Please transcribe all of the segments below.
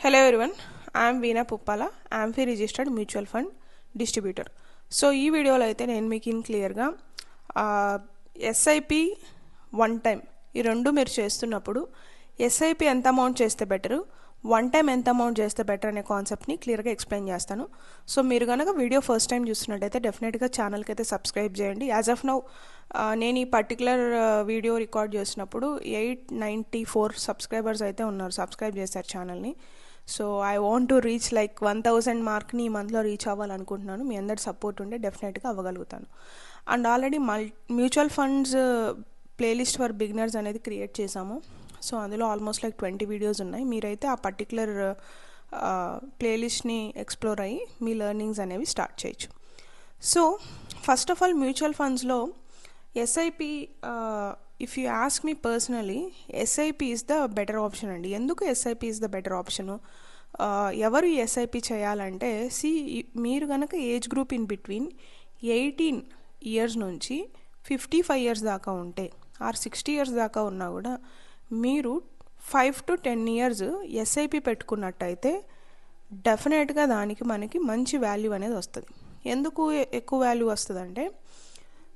Hello everyone, I am Veena Puppala, AMFI registered mutual fund distributor. So ఈ వీడియోలో అయితే నేను మీకు క్లియర్గా SIP వన్ టైం ఈ రెండు మీరు చేస్తున్నప్పుడు SIP ఎంత అమౌంట్ చేస్తే బెటరు, వన్ టైం ఎంత అమౌంట్ చేస్తే బెటర్ అనే కాన్సెప్ట్ని క్లియర్గా ఎక్స్ప్లెయిన్ చేస్తాను. సో మీరు కనుక వీడియో ఫస్ట్ టైం చూస్తున్నట్టయితే డెఫినెట్గా ఛానల్కి అయితే సబ్స్క్రైబ్ చేయండి. యాజ్ ఆఫ్ నౌ నేను ఈ పర్టికులర్ వీడియో రికార్డ్ చేసినప్పుడు 894 సబ్స్క్రైబర్స్ అయితే ఉన్నారు, సబ్స్క్రైబ్ చేశారు ఛానల్ని. So I want to reach like 1000 మార్క్ని ఈ మంత్లో రీచ్ అవ్వాలనుకుంటున్నాను. మీ అందరి సపోర్ట్ ఉంటే డెఫినెట్గా అవ్వగలుగుతాను. And already mutual funds playlist for beginners అనేది క్రియేట్ చేశాము. సో అందులో ఆల్మోస్ట్ లైక్ 20 వీడియోస్ ఉన్నాయి. మీరైతే ఆ పర్టికులర్ ప్లేలిస్ట్ని ఎక్స్ప్లోర్ అయ్యి మీ లెర్నింగ్స్ అనేవి స్టార్ట్ చేయొచ్చు. So first of all mutual ఫండ్స్లో SIP if you ask me personally SIP is the better option అండి. ఎందుకు SIP is the better option? ఎవరు ఈ SIP చేయాలంటే మీరు కనుక age group in between 18 years నుంచి 55 ఇయర్స్ దాకా ఉంటే ఆర్ 60 ఇయర్స్ దాకా ఉన్నా కూడా మీరు 5 to 10 ఇయర్స్ SIP పెట్టుకున్నట్టయితే డెఫినెట్గా దానికి మనకి మంచి వాల్యూ అనేది వస్తుంది. ఎందుకు ఎక్కువ వాల్యూ వస్తుందంటే,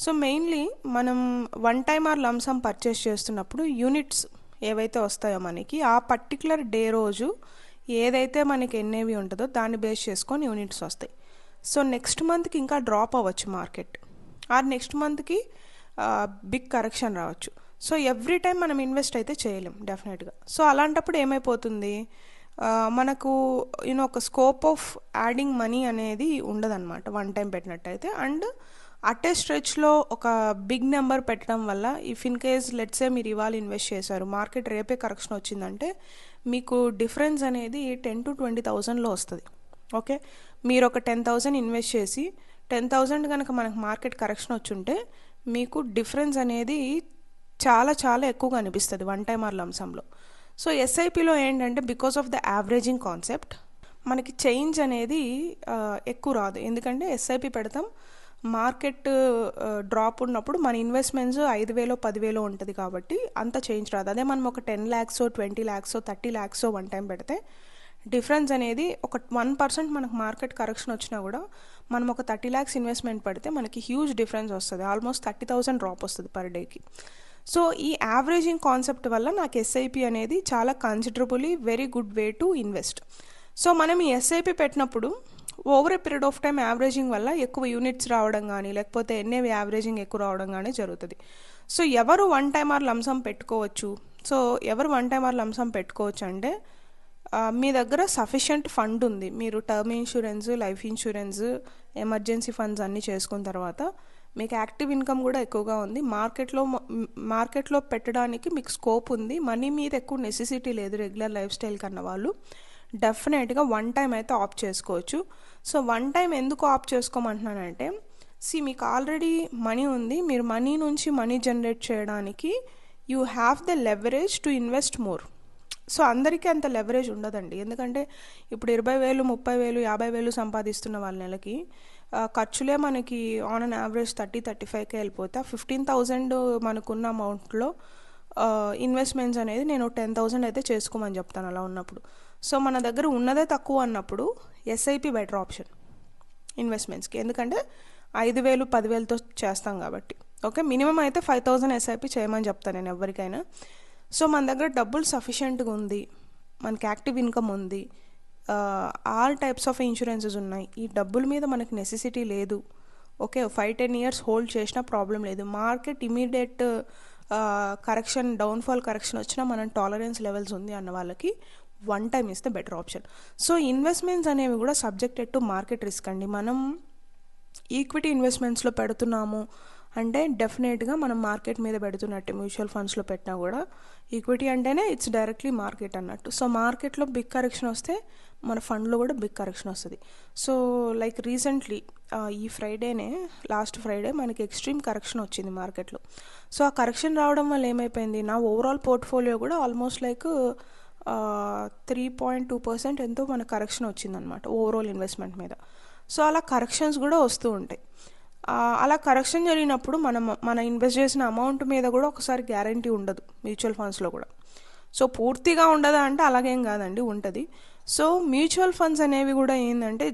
సో మెయిన్లీ మనం one time or lump sum purchase చేస్తున్నప్పుడు యూనిట్స్ ఏవైతే వస్తాయో మనకి ఆ పర్టికులర్ డే రోజు ఏదైతే మనకి ఎన్ఏవి ఉంటుందో దాన్ని బేస్ చేసుకొని యూనిట్స్ వస్తాయి. సో నెక్స్ట్ మంత్కి ఇంకా డ్రాప్ అవ్వచ్చు మార్కెట్, ఆర్ నెక్స్ట్ మంత్కి బిగ్ కరెక్షన్ రావచ్చు. సో ఎవ్రీ టైం మనం ఇన్వెస్ట్ అయితే చేయలేం డెఫినెట్గా. సో అలాంటప్పుడు ఏమైపోతుంది, మనకు ఒక స్కోప్ ఆఫ్ యాడింగ్ మనీ అనేది ఉండదన్నమాట వన్ టైం పెట్టినట్టయితే. అండ్ అటే స్ట్రెచ్లో ఒక బిగ్ నెంబర్ పెట్టడం వల్ల ఇఫ్ ఇన్ కేస్ లెట్సే మీరు ఇవాళ ఇన్వెస్ట్ చేశారు, మార్కెట్ రేపే కరెక్షన్ వచ్చిందంటే మీకు డిఫరెన్స్ అనేది 10 to 20,000లో వస్తుంది. ఓకే, మీరు ఒక 10,000 ఇన్వెస్ట్ చేసి 10,000 కనుక మనకు మార్కెట్ కరెక్షన్ వచ్చుంటే మీకు డిఫరెన్స్ అనేది చాలా చాలా ఎక్కువగా అనిపిస్తుంది వన్ టైమ్ ఆర్ లంసంలో. సో SIPలో ఏంటంటే because of the averaging concept మనకి చేంజ్ అనేది ఎక్కువ రాదు. ఎందుకంటే SIP పెడతాం, మార్కెట్ డ్రాప్ ఉన్నప్పుడు మన ఇన్వెస్ట్మెంట్స్ 5,000 10,000 ఉంటుంది కాబట్టి అంత చేంజ్ రాదు. అదే మనం ఒక 10 lakhs 20 lakhs 30 lakhs one time పెడితే డిఫరెన్స్ అనేది ఒక 1% మనకు మార్కెట్ కరెక్షన్ వచ్చినా కూడా మనం ఒక 30 lakhs ఇన్వెస్ట్మెంట్ పెడితే మనకి హ్యూజ్ డిఫరెన్స్ వస్తుంది, ఆల్మోస్ట్ 30,000 డ్రాప్ వస్తుంది పర్ డేకి. సో ఈ యావరేజింగ్ కాన్సెప్ట్ వల్ల నాకు SIP అనేది చాలా considerably very good way to invest. So మనం ఈ SIP పెట్టినప్పుడు over a period of time averaging వల్ల ఎక్కువ యూనిట్స్ రావడం కానీ లేకపోతే ఎన్ఏవి యావరేజింగ్ ఎక్కువ రావడం కానీ జరుగుతుంది. సో ఎవరు వన్ టైమ్ ఆర్ లంసమ్ పెట్టుకోవచ్చు? సో ఎవరు వన్ టైమ్ ఆర్ లంసమ్ పెట్టుకోవచ్చు అంటే, మీ దగ్గర సఫిషియంట్ ఫండ్ ఉంది, మీరు term insurance, life insurance, emergency funds అన్నీ చేసుకున్న తర్వాత మీకు యాక్టివ్ ఇన్కమ్ కూడా ఎక్కువగా ఉంది, మార్కెట్లో పెట్టడానికి మీకు స్కోప్ ఉంది, మనీ మీద ఎక్కువ నెసెసిటీ లేదు రెగ్యులర్ లైఫ్ స్టైల్ కన్నా వాళ్ళు డెఫినెట్గా వన్ టైం అయితే ఆప్ట్ చేసుకోవచ్చు. సో వన్ టైం ఎందుకు ఆప్ట్ చేసుకోమంటున్నానంటే, మీకు ఆల్రెడీ మనీ ఉంది, మీరు మనీ నుంచి మనీ జనరేట్ చేయడానికి you have the leverage to invest more. So అందరికీ అంత లెవరేజ్ ఉండదండి. ఎందుకంటే ఇప్పుడు 20,000 30,000 50,000 సంపాదిస్తున్న వాళ్ళ నెలకి ఖర్చులే మనకి ఆన్ అన్ యావరేజ్ 30-35K వెళ్ళిపోతే 15,000 మనకున్న అమౌంట్లో ఇన్వెస్ట్మెంట్స్ అనేది నేను 10,000 అయితే చేసుకోమని చెప్తాను అలా ఉన్నప్పుడు. సో మన దగ్గర ఉన్నదే తక్కువ అన్నప్పుడు SIP బెటర్ ఆప్షన్ ఇన్వెస్ట్మెంట్స్కి, ఎందుకంటే 5,000 10,000తో చేస్తాం కాబట్టి. ఓకే, మినిమం అయితే 5,000 SIP చేయమని చెప్తాను నేను ఎవరికైనా. సో మన దగ్గర డబ్బులు సఫిషియెంట్గా ఉంది, మనకి యాక్టివ్ ఇన్కమ్ ఉంది, ఆల్ టైప్స్ ఆఫ్ ఇన్సూరెన్సెస్ ఉన్నాయి, ఈ డబ్బుల మీద మనకి నెసెసిటీ లేదు. ఓకే, 5-10 ఇయర్స్ హోల్డ్ చేసినా ప్రాబ్లం లేదు, market immediate correction downfall correction వచ్చినా మనం టాలరెన్స్ లెవెల్స్ ఉంది అన్న వాళ్ళకి వన్ టైం ఇస్తే బెటర్ ఆప్షన్. సో ఇన్వెస్ట్మెంట్స్ అనేవి కూడా సబ్జెక్టెడ్ టు మార్కెట్ రిస్క్ అండి. మనం ఈక్విటీ ఇన్వెస్ట్మెంట్స్లో పెడుతున్నాము అంటే డెఫినెట్గా మనం మార్కెట్ మీద పెడుతున్నట్టే. మ్యూచువల్ ఫండ్స్లో పెట్టినా కూడా ఈక్విటీ అంటేనే ఇట్స్ డైరెక్ట్లీ మార్కెట్ అన్నట్టు. సో మార్కెట్లో బిగ్ కరెక్షన్ వస్తే మన ఫండ్లో కూడా బిగ్ కరెక్షన్ వస్తుంది. సో లైక్ రీసెంట్లీ ఈ లాస్ట్ ఫ్రైడే మనకి ఎక్స్ట్రీమ్ కరెక్షన్ వచ్చింది మార్కెట్లో. సో ఆ కరెక్షన్ రావడం వల్ల ఏమైపోయింది, నా ఓవరాల్ పోర్ట్ఫోలియో కూడా ఆల్మోస్ట్ లైక్ 3.2% ఎంతో మన కరెక్షన్ వచ్చిందనమాట ఓవరాల్ ఇన్వెస్ట్మెంట్ మీద. సో అలా కరెక్షన్స్ కూడా వస్తూ ఉంటాయి. అలా కరెక్షన్ జరిగినప్పుడు మన ఇన్వెస్ట్ చేసిన అమౌంట్ మీద కూడా ఒకసారి గ్యారంటీ ఉండదు మ్యూచువల్ ఫండ్స్లో కూడా. సో పూర్తిగా ఉండదా అంటే అలాగేం కాదండి, ఉంటుంది. సో మ్యూచువల్ ఫండ్స్ అనేవి కూడా ఏంటంటే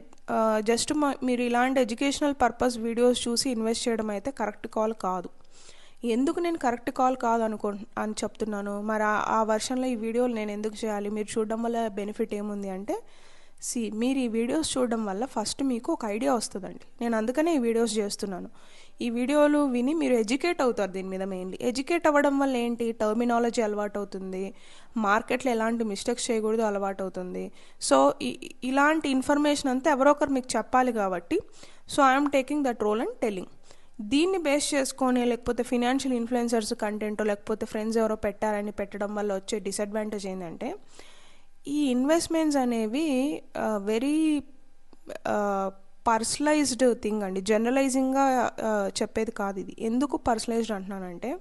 జస్ట్ మీరు ఇలాంటి ఎడ్యుకేషనల్ పర్పస్ వీడియోస్ చూసి ఇన్వెస్ట్ చేయడం అయితే కరెక్ట్ కాల్ కాదు. ఎందుకు నేను కరెక్ట్ కాల్ కాదు అని చెప్తున్నాను, మరి ఆ వర్షన్లో ఈ వీడియోలు నేను ఎందుకు చేయాలి, మీరు చూడడం వల్ల బెనిఫిట్ ఏముంది అంటే, మీరు ఈ వీడియోస్ చూడడం వల్ల ఫస్ట్ మీకు ఒక ఐడియా వస్తుందండి. నేను అందుకనే ఈ వీడియోస్ చేస్తున్నాను. ఈ వీడియోలు విని మీరు ఎడ్యుకేట్ అవుతారు దీని మీద. మెయిన్లీ ఎడ్యుకేట్ అవ్వడం వల్ల ఏంటి, టర్మినాలజీ అలవాటు అవుతుంది, మార్కెట్లో ఎలాంటి మిస్టేక్స్ చేయకూడదు అలవాటు అవుతుంది. సో ఇలాంటి ఇన్ఫర్మేషన్ అంతా ఎవరో ఒకరు మీకు చెప్పాలి కాబట్టి, so I'm taking that role and telling. దీన్ని బేస్ చేసుకొని లేకపోతే ఫినాన్షియల్ ఇన్ఫ్లుయెన్సర్స్ కంటెంట్ లేకపోతే ఫ్రెండ్స్ ఎవరో పెట్టారని పెట్టడం వల్ల వచ్చే డిసడ్వాంటేజ్ ఏంటంటే, ఈ ఇన్వెస్ట్మెంట్స్ అనేవి వెరీ పర్సనలైజ్డ్ థింగ్ అండి. జనరలైజింగ్గా చెప్పేది కాదు ఇది. ఎందుకు పర్సనలైజ్డ్ అంటున్నానంటే,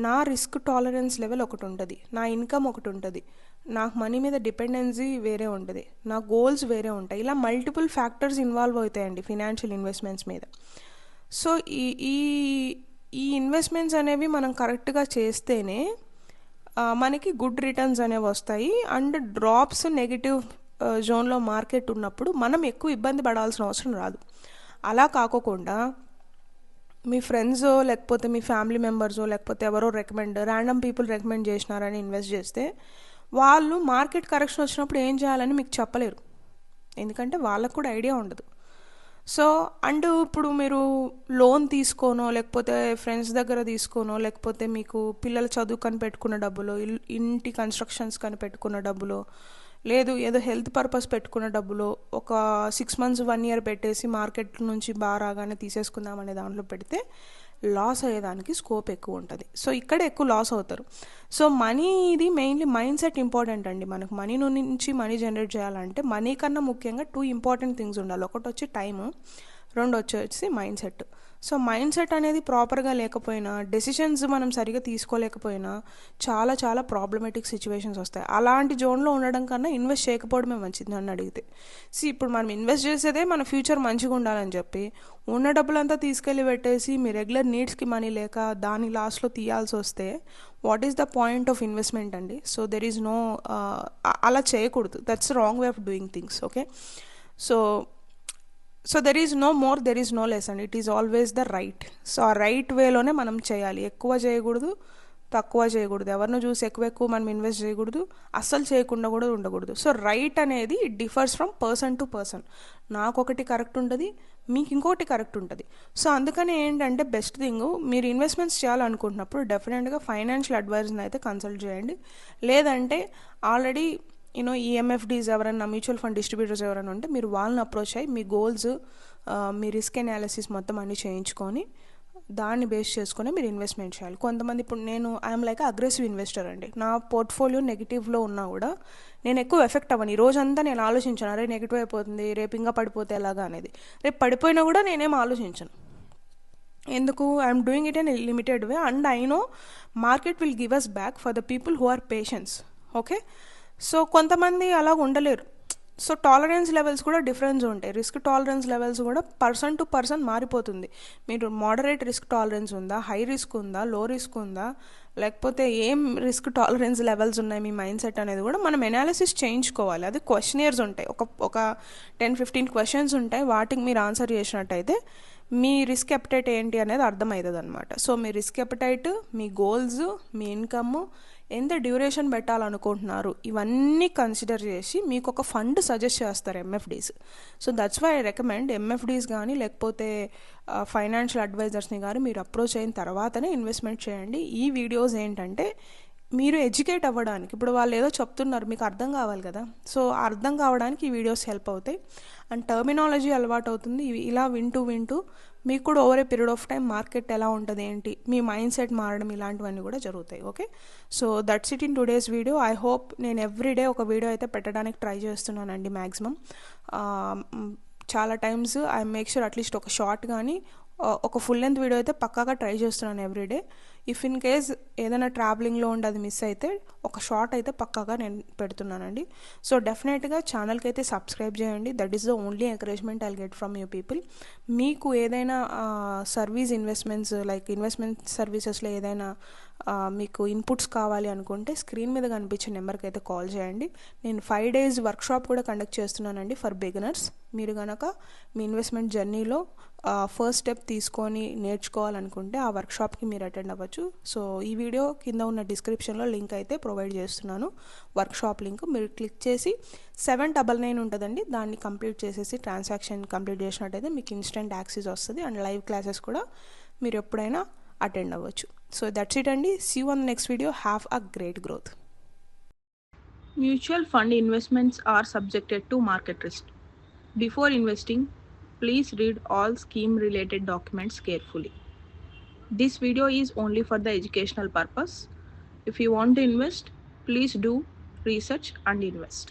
నా రిస్క్ టాలరెన్స్ లెవెల్ ఒకటి ఉంటుంది, నా ఇన్కమ్ ఒకటి ఉంటుంది, నాకు మనీ మీద డిపెండెన్సీ వేరే ఉంటుంది, నా గోల్స్ వేరే ఉంటాయి. ఇలా మల్టిపుల్ ఫ్యాక్టర్స్ ఇన్వాల్వ్ అవుతాయండి ఫినాన్షియల్ ఇన్వెస్ట్మెంట్స్ మీద. సో ఈ ఇన్వెస్ట్మెంట్స్ అనేవి మనం కరెక్ట్గా చేస్తేనే మనకి గుడ్ రిటర్న్స్ అనేవి వస్తాయి. అండ్ డ్రాప్స్ నెగిటివ్ జోన్లో మార్కెట్ ఉన్నప్పుడు మనం ఎక్కువ ఇబ్బంది పడాల్సిన అవసరం రాదు. అలా కాకోకుండా మీ ఫ్రెండ్సో లేకపోతే మీ ఫ్యామిలీ మెంబర్సో లేకపోతే ఎవరో ర్యాండమ్ పీపుల్ రికమెండ్ చేసినారని ఇన్వెస్ట్ చేస్తే వాళ్ళు మార్కెట్ కరెక్షన్ వచ్చినప్పుడు ఏం చేయాలని మీకు చెప్పలేరు, ఎందుకంటే వాళ్ళకు కూడా ఐడియా ఉండదు. సో అండ్ ఇప్పుడు మీరు లోన్ తీసుకోనో లేకపోతే ఫ్రెండ్స్ దగ్గర తీసుకోనో లేకపోతే మీకు పిల్లల చదువు కని పెట్టుకున్న డబ్బులో, ఇంటి కన్స్ట్రక్షన్స్ కని పెట్టుకున్న డబ్బులో, లేదు ఏదో హెల్త్ పర్పస్ పెట్టుకున్న డబ్బులో ఒక 6 months 1 year పెట్టేసి మార్కెట్ నుంచి బాగా రాగానే తీసేసుకుందామనే దాంట్లో పెడితే లాస్ అయ్యేదానికి స్కోప్ ఎక్కువ ఉంటుంది. సో ఇక్కడ ఎక్కువ లాస్ అవుతారు. సో మనీ ఇది మెయిన్లీ మైండ్ సెట్ ఇంపార్టెంట్ అండి. మనకు మనీ నుంచి మనీ జనరేట్ చేయాలంటే మనీ కన్నా ముఖ్యంగా 2 ఇంపార్టెంట్ థింగ్స్ ఉండాలి. ఒకటి వచ్చి టైము, రెండు వచ్చి mind set. So mind set అనేది ప్రాపర్గా లేకపోయినా, డెసిషన్స్ మనం సరిగా తీసుకోలేకపోయినా చాలా చాలా ప్రాబ్లమేటిక్ సిచ్యువేషన్స్ వస్తాయి. అలాంటి జోన్లో ఉండడం కన్నా ఇన్వెస్ట్ చేయకపోవడమే మంచిది నన్ను అడిగితే. ఇప్పుడు మనం ఇన్వెస్ట్ చేసేదే మన ఫ్యూచర్ మంచిగా ఉండాలని చెప్పి ఉన్న డబ్బులంతా తీసుకెళ్ళి పెట్టేసి మీ రెగ్యులర్ నీడ్స్కి మనీ లేక దాని లాస్ట్లో తీయాల్సి వస్తే what is the point of investment అండి? సో దెర్ ఈజ్ నో, అలా చేయకూడదు. That's wrong way of doing things. Okay, so there is no more, there is no less అండి. It is always the right. So ఆ right వేలోనే మనం చేయాలి. ఎక్కువ చేయకూడదు, తక్కువ చేయకూడదు, ఎవరినో చూసి ఎక్కువ మనం ఇన్వెస్ట్ చేయకూడదు, అస్సలు చేయకుండా కూడా ఉండకూడదు. సో రైట్ అనేది it differs from person to person. నాకు ఒకటి కరెక్ట్ ఉంటుంది, మీకు ఇంకోటి కరెక్ట్ ఉంటుంది. సో అందుకని ఏంటంటే బెస్ట్ థింగ్, మీరు ఇన్వెస్ట్మెంట్స్ చేయాలనుకుంటున్నప్పుడు డెఫినెట్గా ఫైనాన్షియల్ అడ్వైజర్ని అయితే కన్సల్ట్ చేయండి. లేదంటే ఆల్రెడీ ఈఎంఎఫ్డీస్ ఎవరైనా, మ్యూచువల్ ఫండ్ డిస్ట్రిబ్యూటర్స్ ఎవరైనా ఉంటే మీరు వాళ్ళని అప్రోచ్ అయ్యి మీ గోల్స్, మీ రిస్క్ అనాలిసిస్ మొత్తం అన్నీ చేయించుకొని దాన్ని బేస్ చేసుకొని మీరు ఇన్వెస్ట్మెంట్ చేయాలి. కొంతమంది ఇప్పుడు ఐఎమ్ లైక్ అగ్రెసివ్ ఇన్వెస్టర్ అండి. నా పోర్ట్ఫోలియో నెగిటివ్లో ఉన్నా కూడా నేను ఎక్కువ ఎఫెక్ట్ అవ్వను. ఈ రోజంతా నేను ఆలోచించాను, అరే నెగిటివ్ అయిపోతుంది, రేపు ఇంకా పడిపోతే ఎలాగా అనేది. రేపు పడిపోయినా కూడా నేనేం ఆలోచించను. ఎందుకు? I'm doing it in limited way and I know market will give us back for the people who are patience. Okay, so కొంతమంది అలా ఉండలేరు. సో టాలరెన్స్ లెవెల్స్ కూడా డిఫరెన్స్ ఉంటాయి. రిస్క్ టాలరెన్స్ లెవెల్స్ కూడా పర్సన్ టు పర్సన్ మారిపోతుంది. మీరు moderate risk tolerance ఉందా, high risk ఉందా, లో రిస్క్ ఉందా, లేకపోతే ఏం రిస్క్ టాలరెన్స్ లెవెల్స్ ఉన్నాయి మీ మైండ్ సెట్ అనేది కూడా మనం ఎనాలిసిస్ చేయించుకోవాలి. అది క్వశ్చనర్స్ ఉంటాయి, ఒక 10-15 questions ఉంటాయి. వాటికి మీరు ఆన్సర్ చేసినట్టయితే మీ రిస్క్ అపెటైట్ ఏంటి అనేది అర్థమవుతుంది అనమాట. సో మీ రిస్క్ అపెటైట్, మీ గోల్స్, మీ ఇన్కమ్, ఎంత డ్యూరేషన్ పెట్టాలనుకుంటున్నారు, ఇవన్నీ కన్సిడర్ చేసి మీకు ఒక ఫండ్ సజెస్ట్ చేస్తారు MFDs. So that's why I recommend MFDs కానీ లేకపోతే ఫైనాన్షియల్ అడ్వైజర్స్ని కానీ మీరు అప్రోచ్ అయిన తర్వాతనే ఇన్వెస్ట్మెంట్ చేయండి. ఈ వీడియోస్ ఏంటంటే మీరు ఎడ్యుకేట్ అవ్వడానికి, ఇప్పుడు వాళ్ళు ఏదో చెప్తున్నారు మీకు అర్థం కావాలి కదా, సో అర్థం కావడానికి ఈ వీడియోస్ హెల్ప్ అవుతాయి. అండ్ టర్మినాలజీ అలవాటు అవుతుంది. ఇలా వింటూ మీకు కూడా over a period of time market ఎలా ఉంటుంది ఏంటి, మీ మైండ్ సెట్ మారడం, ఇలాంటివన్నీ కూడా జరుగుతాయి. Okay, so that's it in today's video. I hope నేను ఎవ్రీడే ఒక వీడియో అయితే పెట్టడానికి ట్రై చేస్తున్నానండి మ్యాక్సిమం. చాలా times I make sure at least ఒక షార్ట్ కానీ ఒక ఫుల్ లెంత్ వీడియో అయితే పక్కాగా ట్రై చేస్తున్నాను ఎవ్రీడే. ఇఫ్ ఇన్ కేస్ ఏదైనా ట్రావెలింగ్లో ఉండి అది మిస్ అయితే ఒక షార్ట్ అయితే పక్కాగా నేను పెడుతున్నానండి. సో డెఫినెట్గా ఛానల్కి అయితే సబ్స్క్రైబ్ చేయండి. That is the only encouragement I'll get from you people. మీకు ఏదైనా సర్వీస్ ఇన్వెస్ట్మెంట్స్ లైక్ ఇన్వెస్ట్మెంట్ సర్వీసెస్లో ఏదైనా మీకు ఇన్పుట్స్ కావాలి అనుకుంటే స్క్రీన్ మీద కనిపించే నెంబర్కి అయితే కాల్ చేయండి. నేను 5 days వర్క్షాప్ కూడా కండక్ట్ చేస్తున్నానండి ఫర్ బిగినర్స్. మీరు కనుక మీ ఇన్వెస్ట్మెంట్ జర్నీలో ఫస్ట్ స్టెప్ తీసుకొని నేర్చుకోవాలనుకుంటే ఆ వర్క్షాప్కి మీరు అటెండ్ అవ్వచ్చు. సో ఈ వీడియో కింద ఉన్న డిస్క్రిప్షన్లో లింక్ అయితే ప్రొవైడ్ చేస్తున్నాను, వర్క్షాప్ లింక్. మీరు క్లిక్ చేసి 799 ఉంటుందండి, దాన్ని కంప్లీట్ చేసేసి ట్రాన్సాక్షన్ కంప్లీట్ చేసినట్టయితే మీకు ఇన్స్టెంట్ యాక్సెస్ వస్తుంది అండ్ లైవ్ క్లాసెస్ కూడా మీరు ఎప్పుడైనా అటెండ్ అవ్వచ్చు. సో దట్స్ ఇట్ అండి. See you on the next video. Have a great growth. Mutual fund investments are subjected to market risk. Before investing, please read all scheme related documents carefully. This video is only for the educational purpose. If you want to invest, please do research and invest.